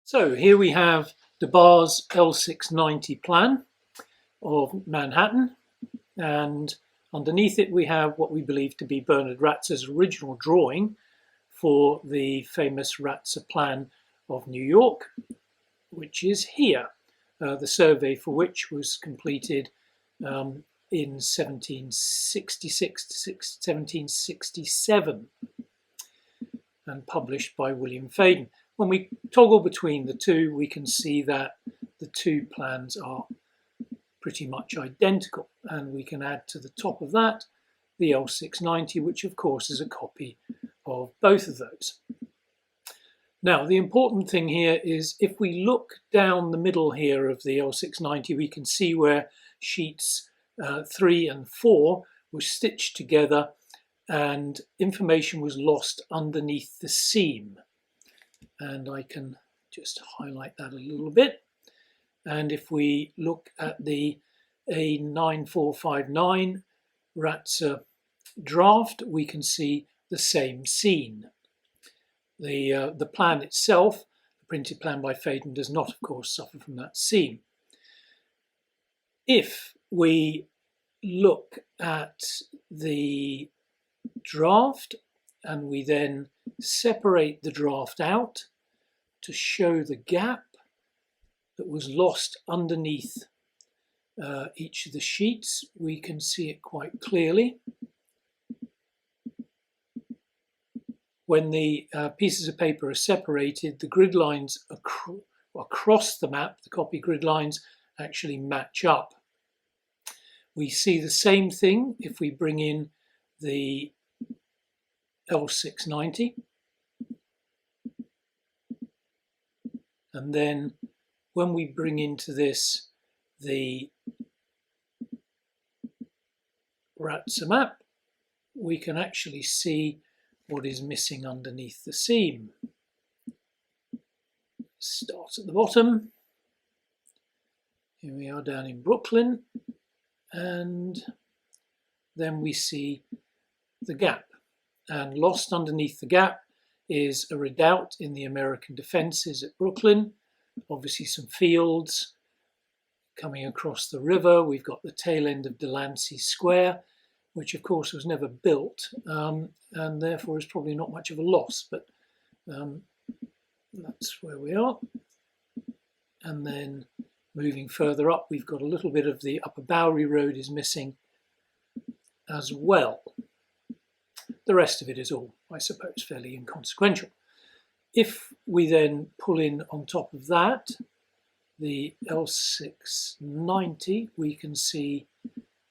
So here we have the Bar's L690 plan of Manhattan, and underneath it we have what we believe to be Bernard Ratzer's original drawing for the famous Ratzer plan of New York, which is here, the survey for which was completed in 1766 to 1767 and published by William Faden. When we toggle between the two, we can see that the two plans are pretty much identical, and we can add to the top of that the L690, which of course is a copy of both of those. Now, the important thing here is if we look down the middle here of the L690, we can see where sheets 3 and 4 were stitched together and information was lost underneath the seam. And I can just highlight that a little bit. And if we look at the A9459 Ratzer draft, we can see the same scene. The plan itself, the printed plan by Faden, does not, of course, suffer from that seam. If we look at the draft and we then separate the draft out to show the gap that was lost underneath each of the sheets, we can see it quite clearly. When the pieces of paper are separated, the grid lines across the map, the copy grid lines, actually match up. We see the same thing if we bring in the L690. And then when we bring into this the Ratzer map, we can actually see what is missing underneath the seam. Start at the bottom. Here we are down in Brooklyn, and then we see the gap. And lost underneath the gap is a redoubt in the American defences at Brooklyn. Obviously some fields coming across the river. We've got the tail end of Delancey Square, which of course was never built and therefore is probably not much of a loss, but that's where we are. And then moving further up, we've got a little bit of the Upper Bowery Road is missing as well. The rest of it is all, I suppose, fairly inconsequential. If we then pull in on top of that the L690, we can see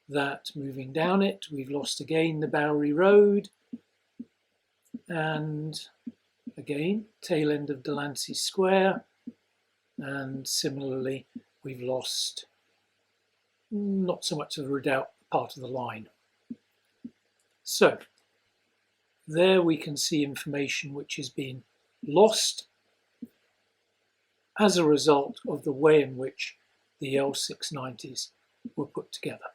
that moving down it, we've lost again the Bowery Road, and again tail end of Delancey Square, and similarly we've lost not so much of the redoubt part of the line. So there we can see information which has been lost as a result of the way in which the L690s were put together.